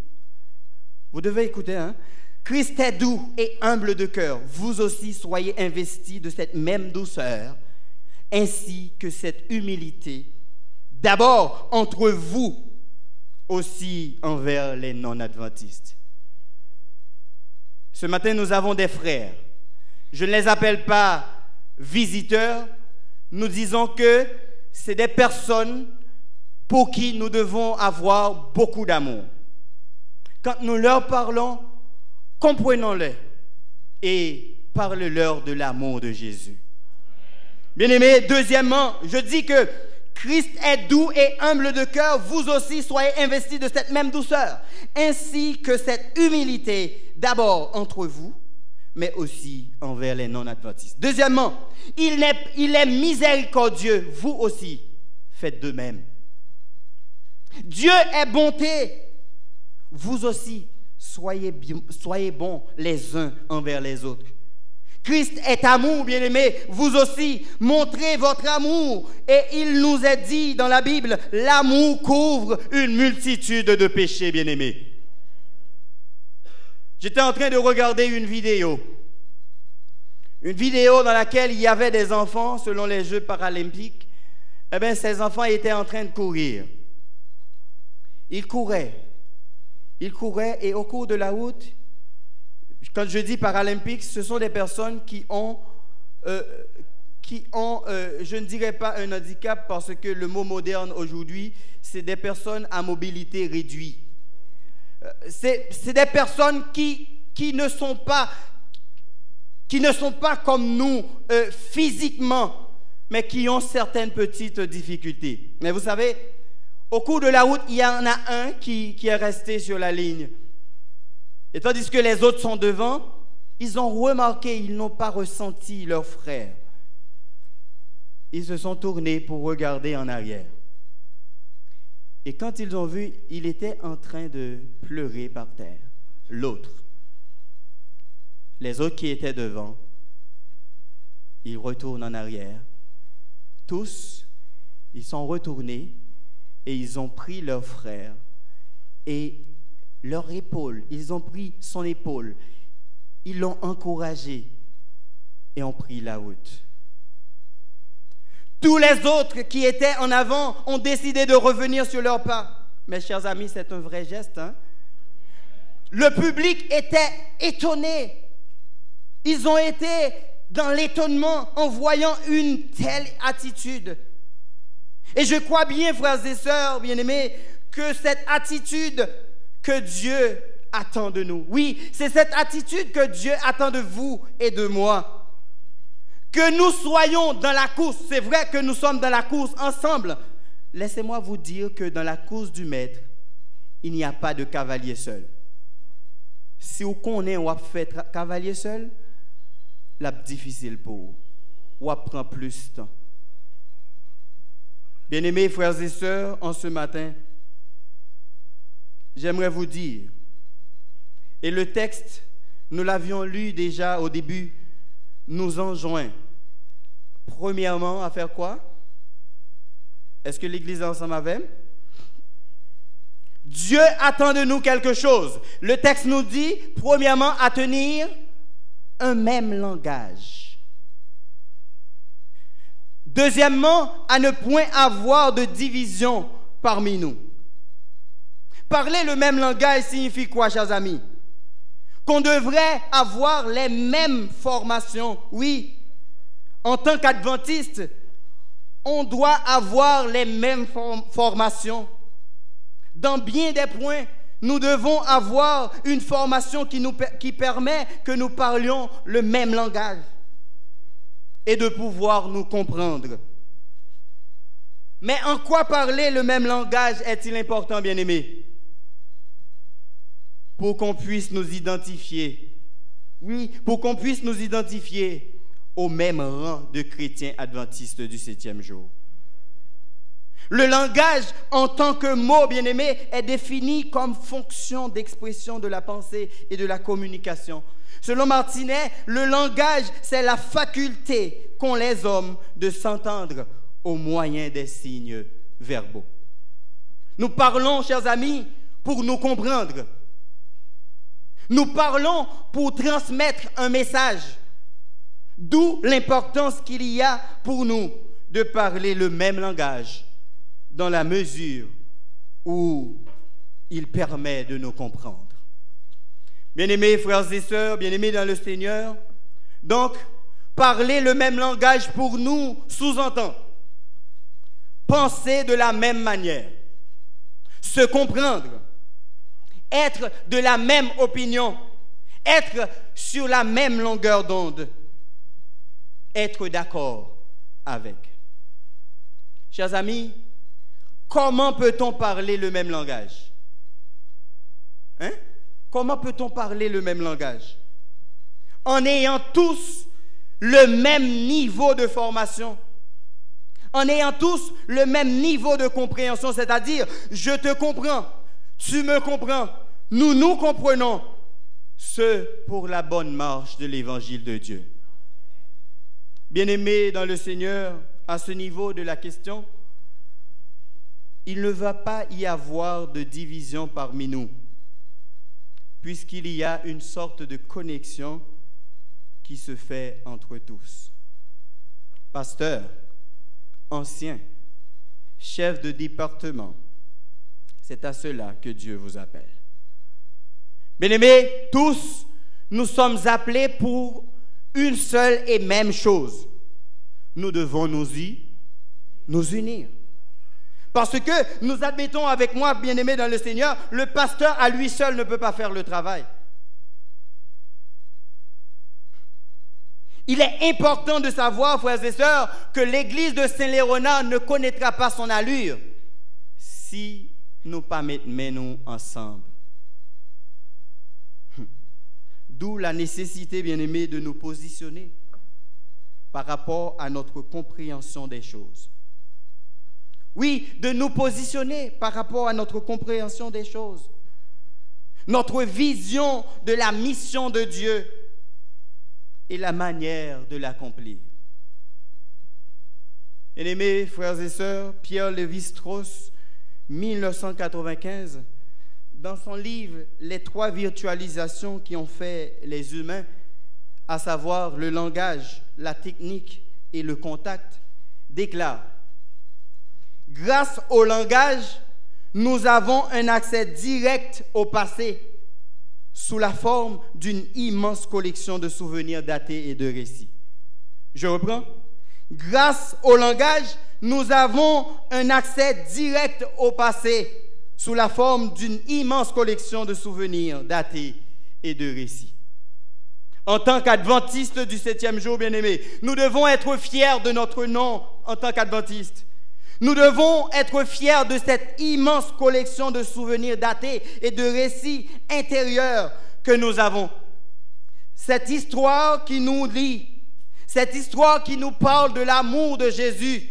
Vous devez écouter, hein? Christ est doux et humble de cœur. Vous aussi soyez investis de cette même douceur, ainsi que cette humilité, d'abord entre vous, aussi envers les non-adventistes. Ce matin, nous avons des frères. Je ne les appelle pas visiteurs. Nous disons que c'est des personnes pour qui nous devons avoir beaucoup d'amour. Quand nous leur parlons, comprenons-les et parle-leur de l'amour de Jésus. Bien-aimés, deuxièmement, je dis que Christ est doux et humble de cœur. Vous aussi soyez investis de cette même douceur, ainsi que cette humilité, d'abord entre vous, mais aussi envers les non-adventistes. Deuxièmement, il est miséricordieux. Vous aussi, faites de même. Dieu est bonté. Vous aussi, soyez bons les uns envers les autres. Christ est amour, bien-aimés. Vous aussi, montrez votre amour. Et il nous est dit dans la Bible, l'amour couvre une multitude de péchés, bien-aimés. J'étais en train de regarder une vidéo dans laquelle il y avait des enfants, selon les Jeux paralympiques. Eh bien, ces enfants étaient en train de courir. Ils couraient et au cours de la route, quand je dis paralympique, ce sont des personnes qui ont, je ne dirais pas un handicap parce que le mot moderne aujourd'hui, c'est des personnes à mobilité réduite. C'est des personnes qui ne sont pas comme nous physiquement, mais qui ont certaines petites difficultés. Mais vous savez, au cours de la route, il y en a un qui est resté sur la ligne. Et tandis que les autres sont devant, ils ont remarqué, ils n'ont pas ressenti leur frère. Ils se sont tournés pour regarder en arrière. Et quand ils ont vu, il était en train de pleurer par terre. L'autre. Les autres qui étaient devant, ils retournent en arrière. Tous, ils sont retournés et ils ont pris leur frère et leur épaule, ils ont pris son épaule, ils l'ont encouragé et ont pris la route. Tous les autres qui étaient en avant ont décidé de revenir sur leurs pas. Mes chers amis, c'est un vrai geste, hein? Le public était étonné. Ils ont été dans l'étonnement en voyant une telle attitude. Et je crois bien, frères et sœurs bien-aimés, que cette attitude que Dieu attend de nous. Oui, c'est cette attitude que Dieu attend de vous et de moi. Que nous soyons dans la course. C'est vrai que nous sommes dans la course ensemble. Laissez-moi vous dire que dans la course du maître, il n'y a pas de cavalier seul. Si vous connaissez ou fait cavalier seul, c'est difficile pour vous. Ou prend plus de temps. Bien-aimés frères et sœurs, en ce matin, j'aimerais vous dire, et le texte, nous l'avions lu déjà au début, nous enjoint, premièrement, à faire quoi? Est-ce que l'Église est ensemble avec? Dieu attend de nous quelque chose. Le texte nous dit, premièrement, à tenir un même langage. Deuxièmement, à ne point avoir de division parmi nous. Parler le même langage signifie quoi, chers amis? Qu'on devrait avoir les mêmes formations. Oui, en tant qu'adventiste, on doit avoir les mêmes formations. Dans bien des points, nous devons avoir une formation qui permet que nous parlions le même langage et de pouvoir nous comprendre. Mais en quoi parler le même langage est-il important, bien-aimés? Pour qu'on puisse nous identifier. Oui, pour qu'on puisse nous identifier au même rang de chrétiens adventistes du 7e jour. Le langage en tant que mot, bien-aimé, est défini comme fonction d'expression de la pensée et de la communication. Selon Martinet, le langage, c'est la faculté qu'ont les hommes de s'entendre au moyen des signes verbaux. Nous parlons, chers amis, pour nous comprendre. Nous parlons pour transmettre un message. D'où l'importance qu'il y a pour nous de parler le même langage dans la mesure où il permet de nous comprendre. Bien-aimés frères et sœurs, bien-aimés dans le Seigneur, donc, parler le même langage pour nous sous-entend penser de la même manière, se comprendre, être de la même opinion, être sur la même longueur d'onde, être d'accord avec. Chers amis, comment peut-on parler le même langage? Comment peut-on parler le même langage? En ayant tous le même niveau de formation, en ayant tous le même niveau de compréhension, c'est-à-dire, je te comprends, tu me comprends, nous nous comprenons, ce pour la bonne marche de l'évangile de Dieu. Bien-aimés dans le Seigneur, à ce niveau de la question, il ne va pas y avoir de division parmi nous, puisqu'il y a une sorte de connexion qui se fait entre tous. Pasteur, ancien, chef de département, c'est à cela que Dieu vous appelle. Bien-aimés, tous, nous sommes appelés pour une seule et même chose. Nous devons nous unir. Parce que nous admettons avec moi, bien-aimés dans le Seigneur, le pasteur à lui seul ne peut pas faire le travail. Il est important de savoir, frères et sœurs, que l'église de Saint-Léonard ne connaîtra pas son allure si nous ne mettons ensemble. D'où la nécessité, bien-aimés, de nous positionner par rapport à notre compréhension des choses. Oui, de nous positionner par rapport à notre compréhension des choses. Notre vision de la mission de Dieu et la manière de l'accomplir. Bien-aimés frères et sœurs, Pierre Lévi-Strauss, 1995, dans son livre « Les 3 virtualisations qui ont fait les humains », à savoir le langage, la technique et le contact, déclare: grâce au langage, nous avons un accès direct au passé sous la forme d'une immense collection de souvenirs datés et de récits. Je reprends. Grâce au langage, nous avons un accès direct au passé sous la forme d'une immense collection de souvenirs datés et de récits. En tant qu'adventistes du 7e jour, bien-aimés, nous devons être fiers de notre nom en tant qu'adventistes. Nous devons être fiers de cette immense collection de souvenirs datés et de récits intérieurs que nous avons. Cette histoire qui nous lie, cette histoire qui nous parle de l'amour de Jésus,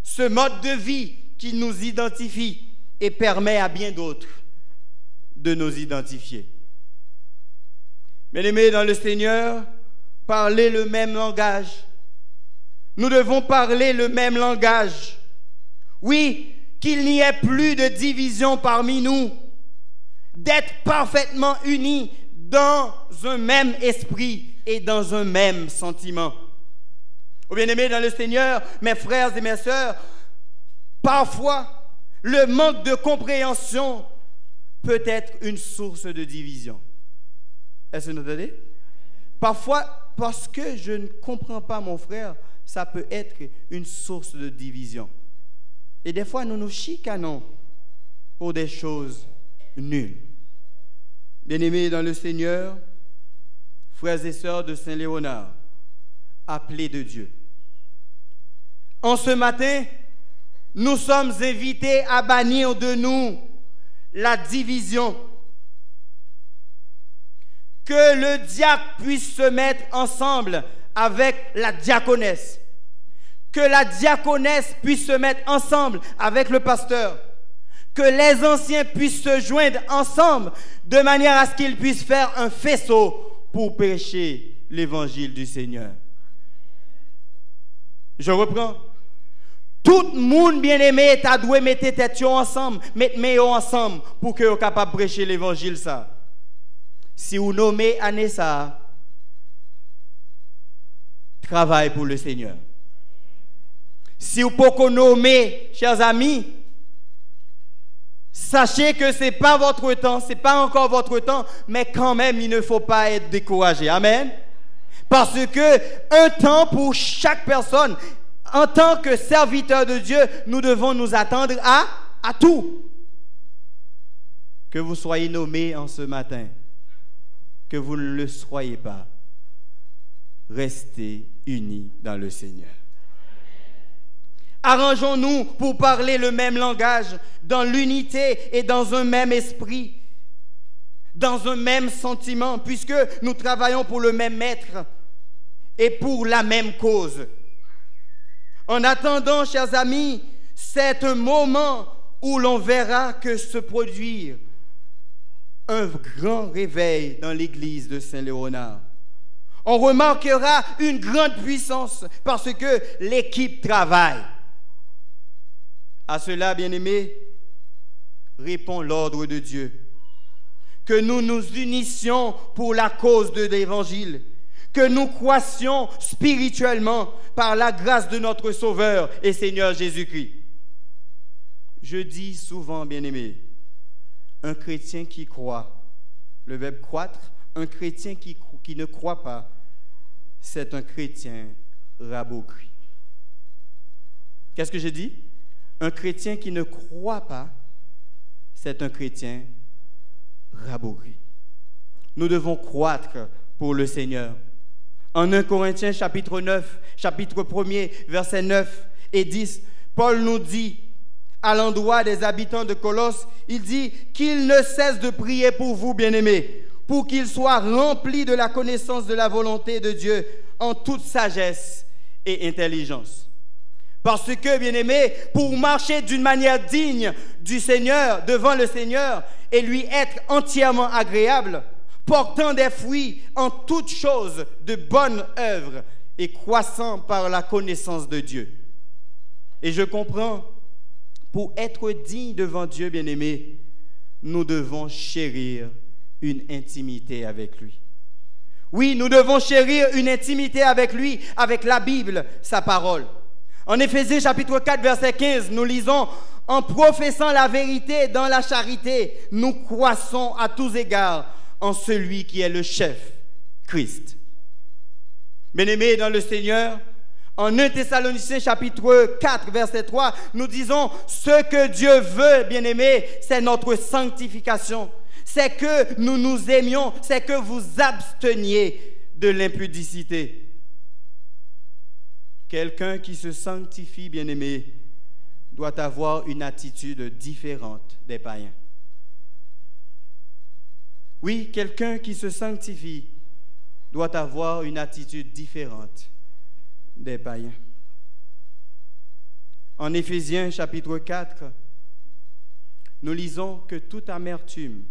ce mode de vie qui nous identifie et permet à bien d'autres de nous identifier. Bien-aimés dans le Seigneur, parler le même langage. Nous devons parler le même langage. Oui, qu'il n'y ait plus de division parmi nous, d'être parfaitement unis dans un même esprit et dans un même sentiment. Oh bien-aimés dans le Seigneur, mes frères et mes sœurs, parfois, le manque de compréhension peut être une source de division. Est-ce que vous entendez? Parfois, parce que je ne comprends pas mon frère, ça peut être une source de division. Et des fois, nous nous chicanons pour des choses nulles. Bien-aimés dans le Seigneur, frères et sœurs de Saint-Léonard, appelés de Dieu. En ce matin, nous sommes invités à bannir de nous la division. Que le diacre puisse se mettre ensemble avec la diaconesse. Que la diaconesse puisse se mettre ensemble avec le pasteur. Que les anciens puissent se joindre ensemble de manière à ce qu'ils puissent faire un faisceau pour prêcher l'évangile du Seigneur. Je reprends. Tout le monde bien-aimé t'a doué mettre tête ensemble, mettre main ensemble pour que vous capable de prêcher l'évangile ça. Si vous nommez Anessa, travaille pour le Seigneur. Si vous pouvez nommer, chers amis, sachez que ce n'est pas votre temps, ce n'est pas encore votre temps, mais quand même, il ne faut pas être découragé. Amen. Parce que un temps pour chaque personne, en tant que serviteur de Dieu, nous devons nous attendre à tout. Que vous soyez nommés en ce matin, que vous ne le soyez pas, restez unis dans le Seigneur. Arrangeons-nous pour parler le même langage, dans l'unité et dans un même esprit, dans un même sentiment, puisque nous travaillons pour le même maître et pour la même cause. En attendant, chers amis, c'est un moment où l'on verra que se produire un grand réveil dans l'église de Saint-Léonard. On remarquera une grande puissance parce que l'équipe travaille. À cela, bien-aimés, répond l'ordre de Dieu. Que nous nous unissions pour la cause de l'Évangile. Que nous croissions spirituellement par la grâce de notre Sauveur et Seigneur Jésus-Christ. Je dis souvent, bien-aimés, un chrétien qui croit, le verbe croître, un chrétien qui ne croit pas, c'est un chrétien rabougri. Qu'est-ce que j'ai dit? Un chrétien qui ne croit pas, c'est un chrétien rabougri. Nous devons croître pour le Seigneur. En 1 Corinthiens chapitre 9, chapitre 1er, versets 9 et 10, Paul nous dit, à l'endroit des habitants de Colosse, il dit qu'ils ne cessent de prier pour vous, bien-aimés, pour qu'ils soient remplis de la connaissance de la volonté de Dieu en toute sagesse et intelligence. Parce que, bien-aimés, pour marcher d'une manière digne du Seigneur, devant le Seigneur, et lui être entièrement agréable, portant des fruits en toutes choses de bonnes œuvres et croissant par la connaissance de Dieu. Et je comprends, pour être digne devant Dieu, bien-aimé, nous devons chérir une intimité avec lui. Oui, nous devons chérir une intimité avec lui, avec la Bible, sa parole. En Éphésiens chapitre 4, verset 15, nous lisons « En professant la vérité dans la charité, nous croissons à tous égards en celui qui est le chef, Christ. » Bien-aimés dans le Seigneur, en 1 Thessaloniciens chapitre 4, verset 3, nous disons « Ce que Dieu veut, bien-aimés, c'est notre sanctification. C'est que nous nous aimions, c'est que vous absteniez de l'impudicité. » Quelqu'un qui se sanctifie, bien-aimé, doit avoir une attitude différente des païens. Oui, quelqu'un qui se sanctifie doit avoir une attitude différente des païens. En Éphésiens chapitre 4, nous lisons que toute amertume,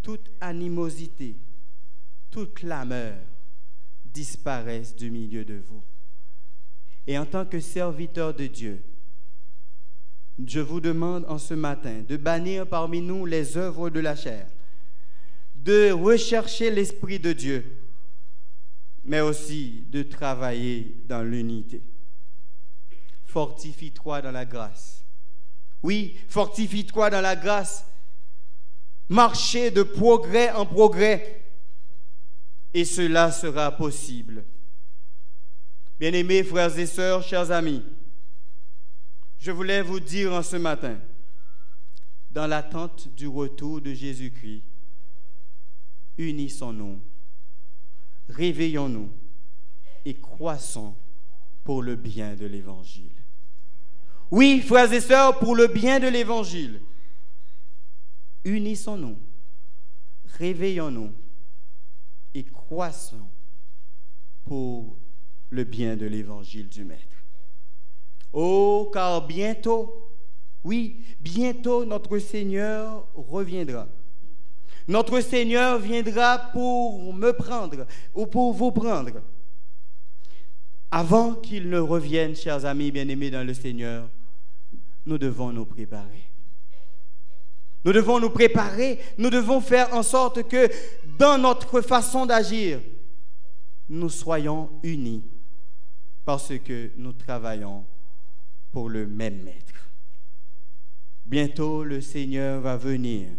toute animosité, toute clameur disparaissent du milieu de vous. Et en tant que serviteur de Dieu, je vous demande en ce matin de bannir parmi nous les œuvres de la chair, de rechercher l'Esprit de Dieu, mais aussi de travailler dans l'unité. Fortifie-toi dans la grâce. Oui, fortifie-toi dans la grâce. Marcher de progrès en progrès. Et cela sera possible. Bien-aimés frères et sœurs, chers amis, je voulais vous dire en ce matin, dans l'attente du retour de Jésus-Christ, unissons-nous, réveillons-nous et croissons pour le bien de l'Évangile. Oui, frères et sœurs, pour le bien de l'Évangile, unissons-nous, réveillons-nous et croissons pour le bien de l'Évangile du Maître. Oh, car bientôt, oui, bientôt notre Seigneur reviendra. Notre Seigneur viendra pour me prendre ou pour vous prendre. Avant qu'il ne revienne, chers amis bien-aimés dans le Seigneur, nous devons nous préparer. Nous devons nous préparer, nous devons faire en sorte que dans notre façon d'agir, nous soyons unis parce que nous travaillons pour le même Maître. Bientôt, le Seigneur va venir.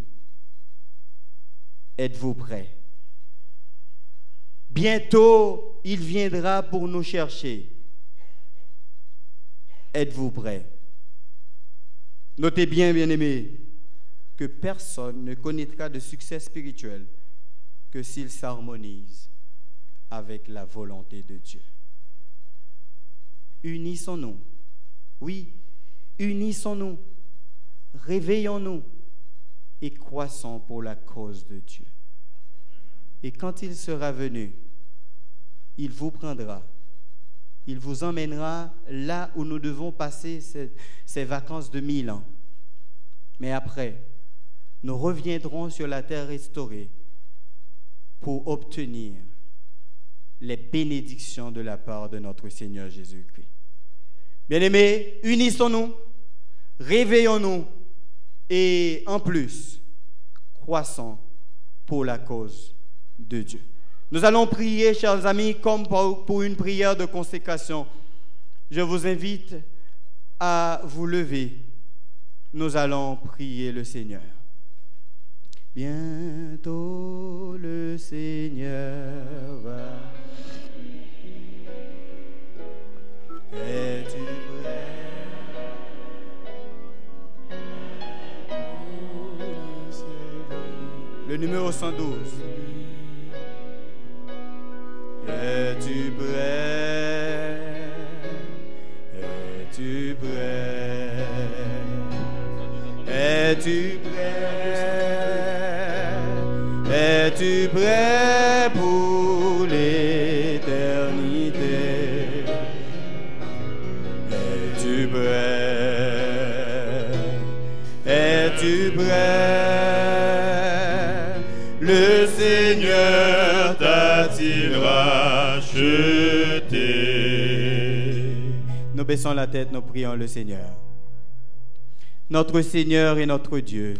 Êtes-vous prêts? Bientôt, il viendra pour nous chercher. Êtes-vous prêts? Notez bien, bien-aimés, que personne ne connaîtra de succès spirituel que s'il s'harmonise avec la volonté de Dieu. Unissons-nous. Oui, unissons-nous. Réveillons-nous et croissons pour la cause de Dieu. Et quand il sera venu, il vous prendra. Il vous emmènera là où nous devons passer ces vacances de 1000 ans. Mais après, nous reviendrons sur la terre restaurée pour obtenir les bénédictions de la part de notre Seigneur Jésus-Christ. Bien-aimés, unissons-nous, réveillons-nous et en plus, croissons pour la cause de Dieu. Nous allons prier, chers amis, comme pour une prière de consécration. Je vous invite à vous lever. Nous allons prier le Seigneur. Bientôt le Seigneur va. Es-tu prêt? Le numéro 112. Es-tu prêt? Es-tu prêt? Es-tu prêt? Es-tu prêt pour l'éternité? Es-tu prêt? Es-tu prêt? Le Seigneur t'a-t-il racheté? Nous baissons la tête, nous prions le Seigneur. Notre Seigneur et notre Dieu,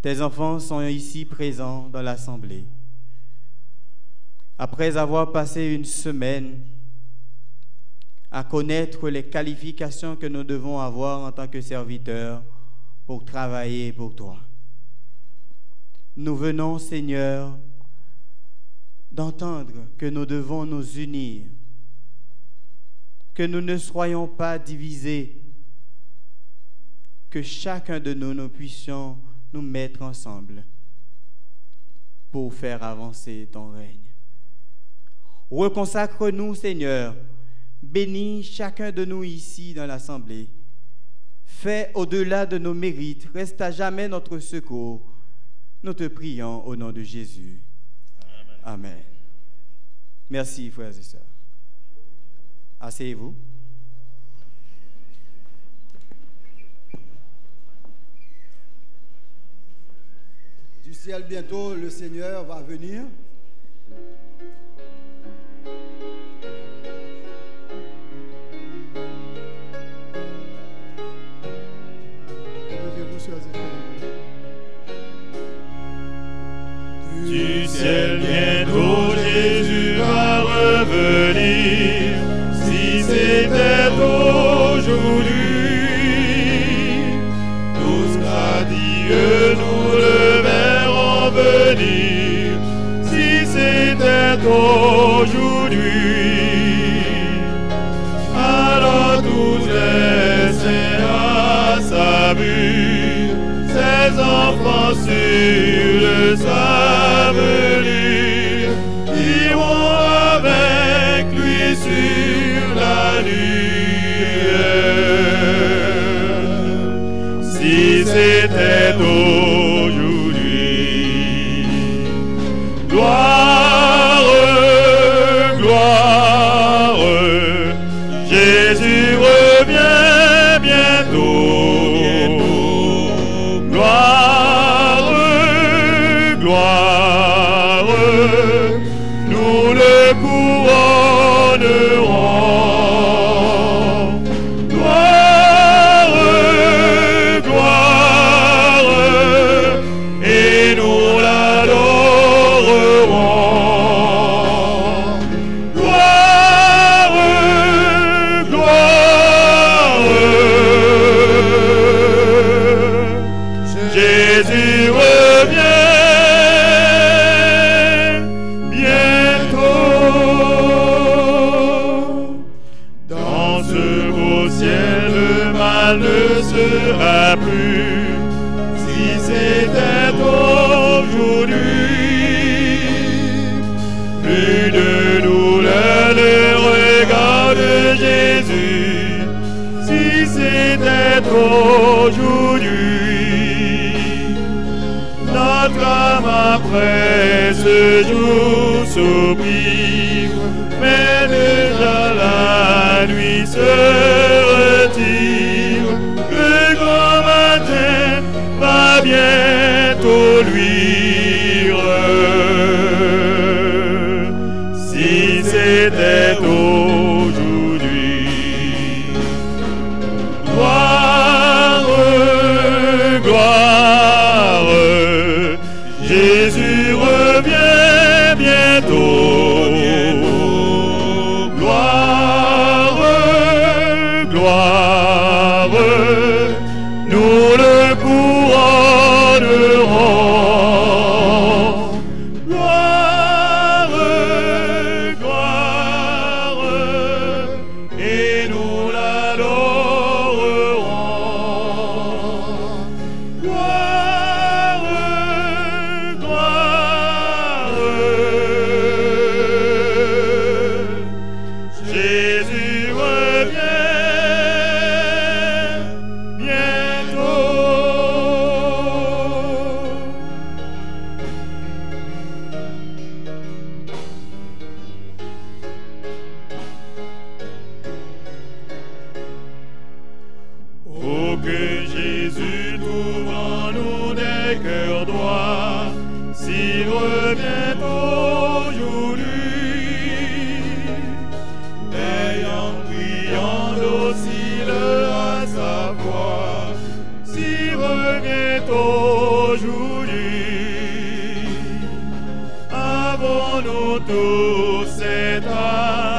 tes enfants sont ici présents dans l'assemblée. Après avoir passé une semaine à connaître les qualifications que nous devons avoir en tant que serviteurs pour travailler pour toi, nous venons, Seigneur, d'entendre que nous devons nous unir, que nous ne soyons pas divisés, que chacun de nous, nous puissions nous mettre ensemble pour faire avancer ton règne. Reconsacre-nous, Seigneur, bénis chacun de nous ici dans l'assemblée. Fais au-delà de nos mérites, reste à jamais notre secours. Nous te prions au nom de Jésus. Amen. Amen. Merci, frères et sœurs. Asseyez-vous.
Du ciel, bientôt, le Seigneur va venir.
Levez-vous, sœurs et frères.
Du ciel, bientôt Jésus aujourd'hui. Tous radieux nous le verrons venir, si c'était aujourd'hui. Alors tous laissés à sa vue, ses enfants sur le sablier iront avec lui sur la nuée. Si c'était aujourd'hui, gloire, gloire, Jésus revient bientôt. Gloire, gloire, nous le couronnerons. Gloire, gloire, et nous l'adorerons. Gloire, gloire, Jésus revient bientôt. Dans ce beau ciel, le mal ne sera plus, si c'était aujourd'hui. Plus de douleur, le regard de Jésus, si c'était aujourd'hui. Notre âme après ce jour soupire, mais déjà la nuit se retire. Le grand matin va bientôt luire. Si c'était aujourd'hui, gloire, gloire, Jésus revient bientôt. Gloire, gloire, nous le couronnerons. Gloire, gloire, et nous l'adorerons. Gloire, gloire, Jésus revient bientôt. Oh, que Jésus trouve en nous des cœurs droits, s'il revient aujourd'hui, ayant priant docile à sa voix, s'il revient aujourd'hui. Avons-nous tous cette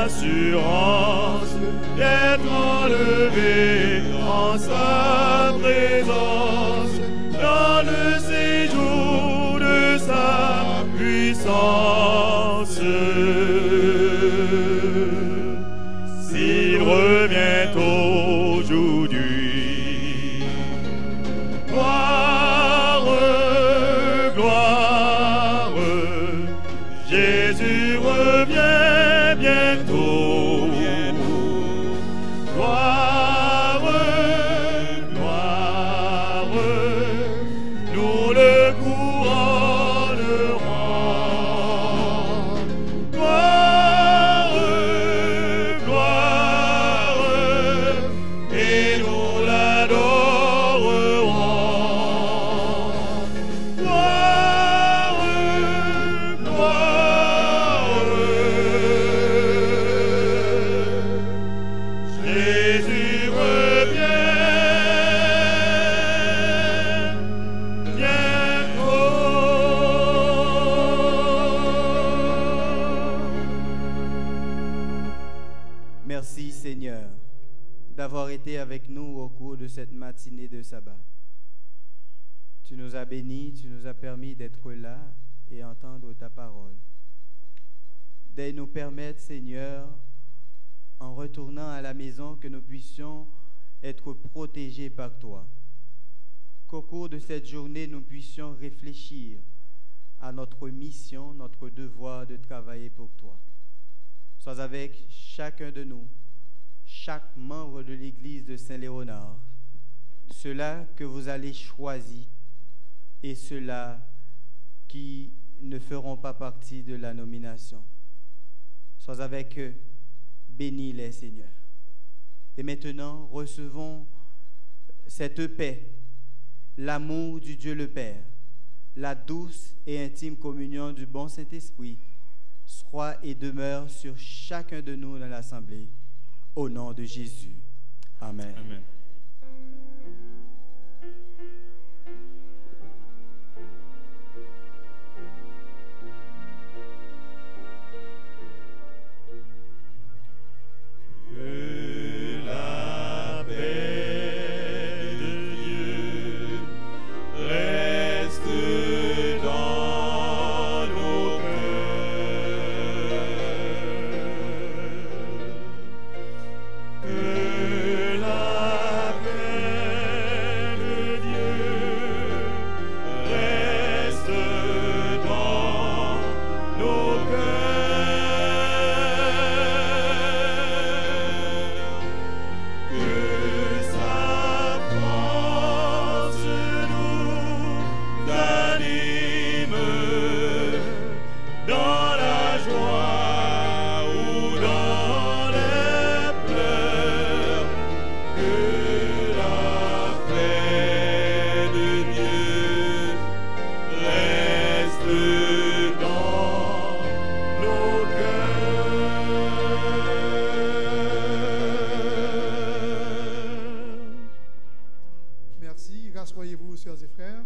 assurance d'être enlevés en sa présence dans le séjour de sa puissance? S'il revient aujourd'hui, gloire, gloire, Jésus revient bientôt. Gloire, gloire, nous le couronnerons. Gloire, gloire, et nous
avec nous au cours de cette matinée de sabbat. Tu nous as bénis, tu nous as permis d'être là et entendre ta parole. D'aide nous permettre, Seigneur, en retournant à la maison, que nous puissions être protégés par toi. Qu'au cours de cette journée, nous puissions réfléchir à notre mission, notre devoir de travailler pour toi. Sois avec chacun de nous, chaque membre de l'Église de Saint-Léonard, ceux-là que vous allez choisir et ceux-là qui ne feront pas partie de la nomination. Sois avec eux, bénis-les, Seigneur. Et maintenant, recevons cette paix, l'amour du Dieu le Père, la douce et intime communion du bon Saint-Esprit, soit et demeure sur chacun de nous dans l'Assemblée, au nom de Jésus. Amen.
Amen. Que la paix de Dieu reste dans nos cœurs. Que la paix de Dieu reste dans nos cœurs. Que sa force nous anime dans la joie ou dans les pleurs. Que la paix de Dieu reste dans nos cœurs.
Merci. Rassoyez-vous, sœurs et frères.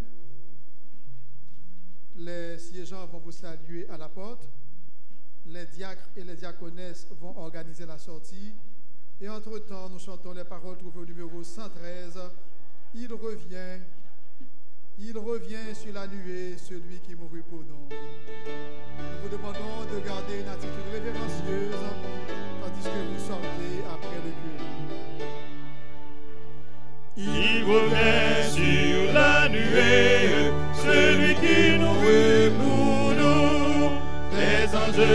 Les siégeants vont vous saluer à la porte. Les diacres et les diaconesses vont organiser la sortie. Et entre-temps, nous chantons les paroles trouvées au numéro 113. Il revient sur la nuée, celui qui mourut pour nous. Nous vous demandons de garder une attitude révérencieuse tandis que vous sortez après le culte.
Il revient sur la nuée, celui qui nous veut pour nous, les anges.